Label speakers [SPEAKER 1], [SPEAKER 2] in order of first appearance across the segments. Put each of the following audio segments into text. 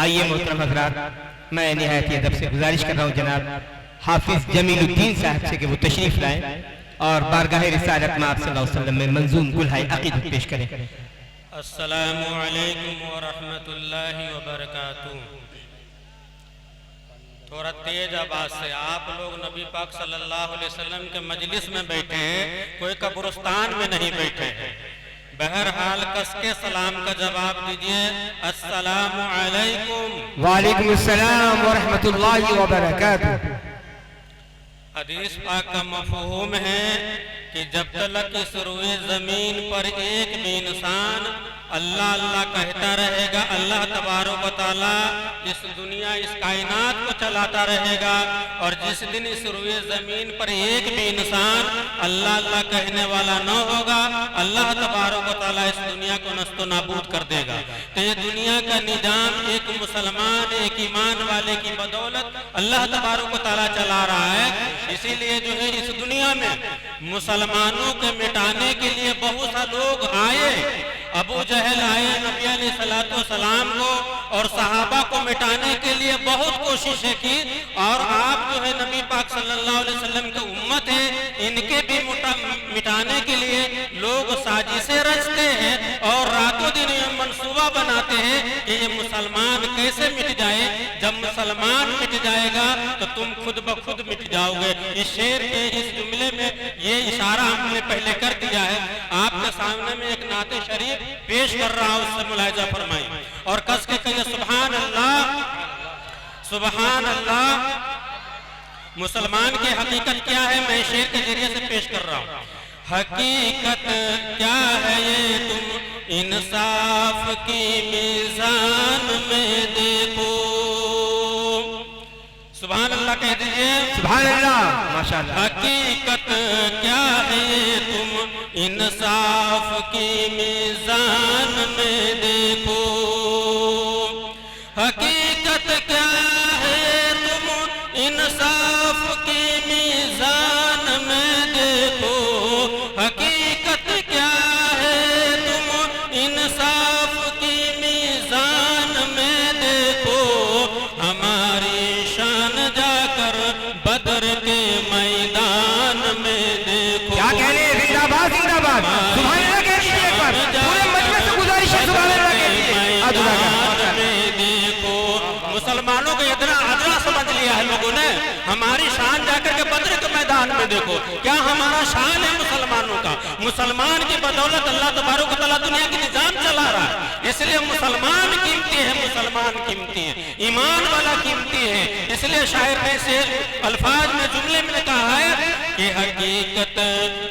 [SPEAKER 1] آئیے محترم حضرات، میں نہایت ادب سے گزارش کر رہا ہوں جناب حافظ جمیل الدین صاحب سے کہ وہ تشریف لائیں اور بارگاہ رسالت میں آپ صلی اللہ علیہ وسلم میں منظوم گلہائے عقیدت پیش کریں۔
[SPEAKER 2] السلام علیکم ورحمۃ اللہ وبرکاتہ۔ تھوڑا تیز آواز سے، آپ لوگ نبی پاک صلی اللہ علیہ وسلم کے مجلس میں بیٹھے ہیں، کوئی قبرستان میں نہیں بیٹھے ہیں۔ بہرحال کس کے سلام کا جواب دیجئے، السلام علیکم۔
[SPEAKER 1] وعلیکم السلام ورحمۃ اللہ وبرکاتہ۔
[SPEAKER 2] حدیث پاک کا مفہوم ہے کہ جب تک اس روئے زمین پر ایک بھی انسان اللہ اللہ کہتا رہے گا، اللہ تبارک و تعالیٰ اس دنیا اس کائنات کو چلاتا رہے گا، اور جس دن اس روئے زمین پر ایک بھی انسان اللہ اللہ کہنے والا نہ ہوگا، اللہ تبارک و تعالیٰ اس دنیا کو نست و نابود کر دے گا۔ تو یہ دنیا کا نظام ایک مسلمان، ایک ایمان والے کی بدولت اللہ تبارک و تعالیٰ چلا رہا ہے۔ اسی لیے جو ہے اس دنیا میں مسلمانوں کے مٹانے کے لیے بہت سا لوگ آئے۔ ابو جہل آئے نبی علیہ السلام کو اور صحابہ کو مٹانے کے لیے بہت کوششیں کی، اور آپ جو ہے نبی پاک صلی اللہ علیہ وسلم کی امت ہے، ان کے بھی مٹانے کے لیے لوگ سازشیں رچتے ہیں اور راتوں دن یہ منصوبہ بناتے ہیں کہ یہ مسلمان کیسے مٹ جائے۔ جب مسلمان مٹ جائے گا تو تم خود بخود مٹ جاؤ گے۔ اس شعر کے اس جملے میں یہ اشارہ ہم نے پہلے کر دیا ہے۔ آپ کے سامنے میں ایک نعت شریف پیش کر رہا ہوں، اس سے ملاحظہ فرمائیں اور کس کے کہیے سبحان اللہ، سبحان اللہ۔ مسلمان کی حقیقت کیا ہے میں شعر کے ذریعے سے پیش کر رہا ہوں۔ حقیقت کیا ہے یہ تم انصاف کی میزان میں دیکھو۔ سبحان اللہ کہہ دیجئے،
[SPEAKER 1] سبحان اللہ، ماشاءاللہ۔
[SPEAKER 2] حقیقت کیا ہے تم انصاف کی میزان میں دیکھو۔ حقیقت کیا ہے تم انصاف کی میزان میں دیکھو۔ حقیقت کیا ہے تم انصاف کی میزان میں دیکھو۔ ہماری شان جا کر بدر کے میدان میں دیکھو۔
[SPEAKER 1] کیا کہنے ہیں؟ زندہ باد، زندہ باد، سبحان اللہ کہہ دیجئے ایک بار، پورے مجلس سے گزارش ہے سبحان اللہ کہہ دیجئے۔
[SPEAKER 2] میدان میں دیکھو۔ مسلمانوں کو ادنا سمجھ لیا ہے لوگوں نے، ہماری شان جا کر کے بدر کے میدان میں دیکھو۔ کیا ہمارا شان ہے مسلمانوں کا؟ مسلمان کی بدولت اللہ تبارک و تعالیٰ دنیا کی نظام چلا رہا ہے، اس لیے مسلمان قیمتی ہے، مسلمان قیمتی ہے، ایمان والا قیمتی ہے۔ اس لیے شاعر نے سے الفاظ میں جملے میں کہا ہے کہ حقیقت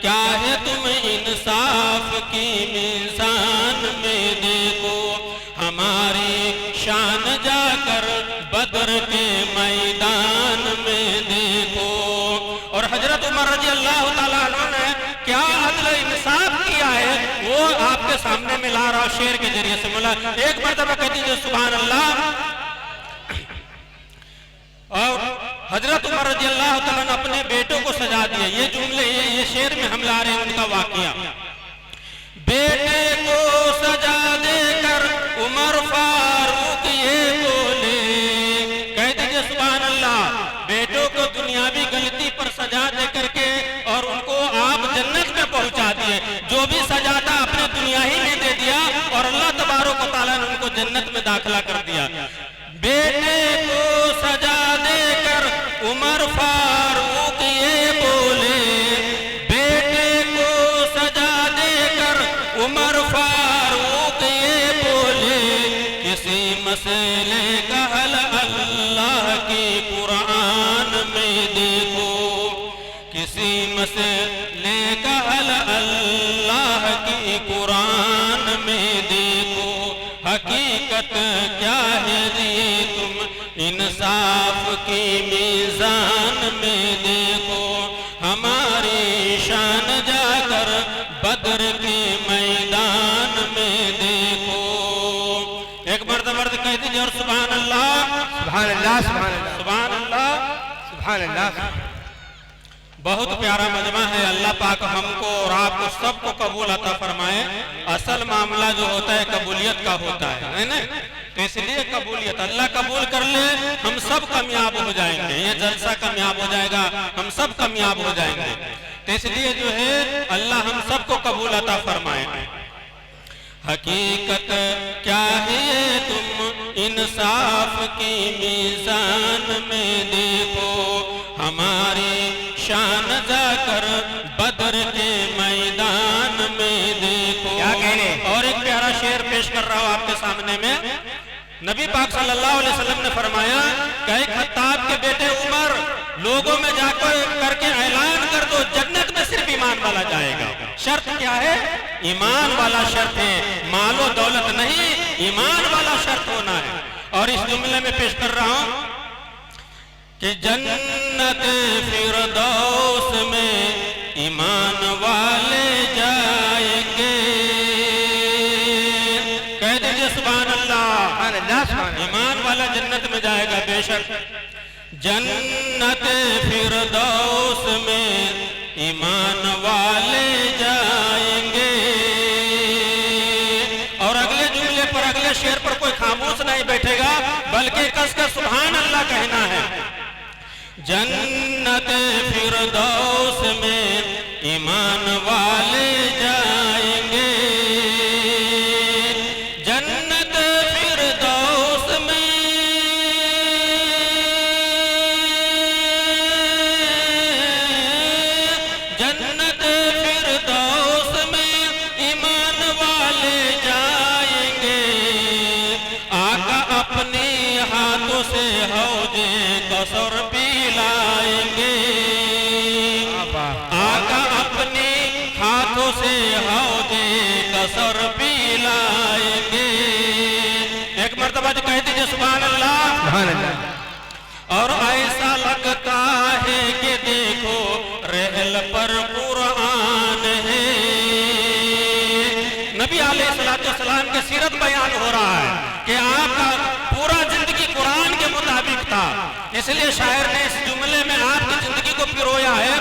[SPEAKER 2] کیا ہے تم انصاف کی میزان میں دیکھو۔ ہماری شان جا کر بدر کے میدان میں دیکھو۔ اور حضرت عمر رضی اللہ تعالیٰ عنہ نے کیا عدل انصاف کیا ہے وہ آپ کے سامنے میں لا رہا شعر کے ذریعے سے ملا۔ ایک مرتبہ کہہ دیجئے سبحان اللہ۔ اور حضرت عمر رضی اللہ تعالیٰ نے اپنے بیٹوں کو سجا دیا۔ یہ جملے یہ شعر میں ہم لا رہے ہیں ان کا واقعہ۔ بیٹے کو سجا دے کر عمر فاروق یہ بولے، کہہ دیجئے سبحان اللہ۔ بیٹوں کو دنیاوی غلطی پر سجا دے کر کے اور ان کو آپ جنت میں پہنچا دیے۔ جو بھی سجا تھا اپنے دنیا ہی میں دے دیا اور اللہ تبارک و تعالیٰ نے ان کو جنت میں داخلہ کر دیا۔ بیٹے کو سجا دے کر عمر فاروق یہ بولے، بیٹے کو سجا دے کر عمر فاروق یہ بولے، کسی مسئلے کا حل اللہ کی قرآن میں دیکھو۔ کسی مسئلے کا حل اللہ کی قرآن میں دیکھو۔ حقیقت کیا ہے جی تم انصاف کی میزان میں دیکھو۔ ہماری شان جا کر بدر کے میدان میں دیکھو۔ ایک مرتبہ کہہ دیجیے اور سبحان اللہ،
[SPEAKER 1] سبحان اللہ، سبحان اللہ،
[SPEAKER 2] سبحان اللہ،
[SPEAKER 1] سبحان اللہ۔
[SPEAKER 2] بہت پیارا مجمع ہے۔ اللہ پاک ہم کو اور آپ کو سب کو قبول عطا فرمائے۔ اصل معاملہ جو ہوتا ہے قبولیت کا ہوتا ہے نا۔ تو اس لیے قبولیت اللہ قبول کر لے، ہم سب کامیاب ہو جائیں گے، یہ جلسہ کامیاب ہو جائے گا، ہم سب کامیاب ہو جائیں گے۔ تو اس لیے جو ہے اللہ ہم سب کو قبول عطا فرمائے۔ حقیقت کیا ہے تم انصاف کی میزان میں دیکھو، ہماری شان جا کر بدر کے میدان میں دیکھو۔
[SPEAKER 1] کیا کہنے؟
[SPEAKER 2] اور ایک پیارا شعر پیش کر رہا ہوں آپ کے سامنے میں۔ نبی پاک صلی اللہ علیہ وسلم نے فرمایا کہ اے خطاب کے بیٹے عمر، لوگوں میں جا کر کے اعلان کر دو جنت میں صرف ایمان والا جائے گا۔ شرط کیا ہے؟ ایمان والا شرط ہے، مال و دولت نہیں، ایمان والا شرط ہونا ہے۔ اور اس جملے میں پیش کر رہا ہوں کہ جنت فردوس میں ایمان والے جائیں گے۔ کہہ دیجئے سبحان اللہ، ایمان والا جنت میں جائے گا بے شک۔ جنت فردوس میں ایمان والے جائیں گے۔ اور اگلے جملے پر، اگلے شعر پر کوئی خاموش نہیں بیٹھے گا، بلکہ کس کا سبحان اللہ کہنا ہے۔ جنت فردوس میں ایمان والے جائیں گے، جنت فردوس میں جنت فردوس میں ایمان والے جائیں گے۔ آقا اپنے ہاتھوں سے حوض کوثر پلائیں گے، آقا اپنے ہاتھوں سے حوض کوثر پلائیں گے۔ ایک مرتبہ جو کہہ دیجئے سبحان اللہ۔
[SPEAKER 1] سبحان اللہ۔
[SPEAKER 2] اور ایسا لگتا ہے کہ دیکھو رحل پر قرآن ہے۔ نبی علیہ السلام کے سیرت بیان ہو رہا ہے کہ آپ کا پورا زندگی قرآن کے مطابق تھا، اس لیے شاعر نے اس جملے میں آپ کی زندگی کو پرویا ہے۔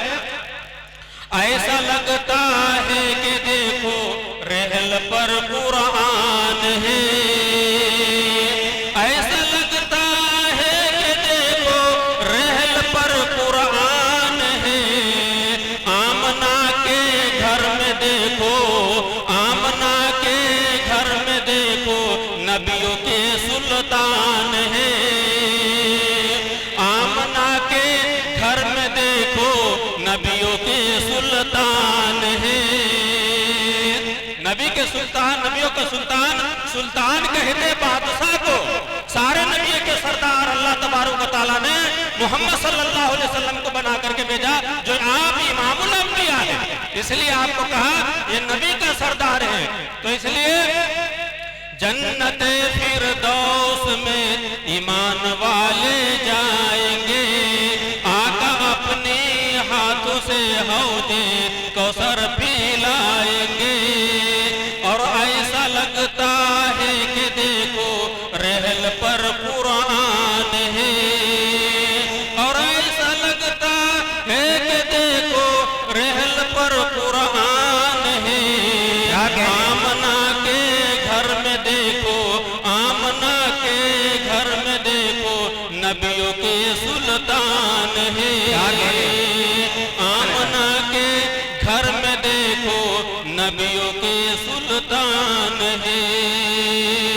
[SPEAKER 2] ایسا لگتا ہے کہ دیکھو رحل پر قرآن ہے، ایسا لگتا ہے کہ دیکھو رحل پر قرآن ہے۔ آمنہ کے گھر میں دیکھو، آمنہ کے گھر میں دیکھو نبیوں کے سلطان ہے۔ آمنہ کے گھر میں دیکھو نبیوں کے سلطان ہے۔ نبی کے سلطان، نبیوں کا سلطان، سلطان کہتے بادشاہ کو۔ سارے نبی کے سردار اللہ تبارک و تعالیٰ نے محمد صلی اللہ علیہ وسلم کو بنا کر کے بھیجا، جو آپ امام الانبیاء ہیں، اس لیے آپ کو کہا یہ نبی کا سردار ہے۔ تو اس لیے جنت فردوس میں ایمان والے جائیں گے، آقا اپنے ہاتھوں سے حوض کوثر پلائیں گے۔ اور ایسا لگتا ہے کہ دیکھو رحل پر قرآن ہے، اور ایسا لگتا ہے کہ دیکھو رحل پر قرآن ہے۔ آمنہ کے گھر میں دیکھو، آمنہ کے گھر میں دیکھو نبیوں کے سلطان ہے۔ آمنہ کے گھر میں دیکھو نبیوں کے سلطان ہے۔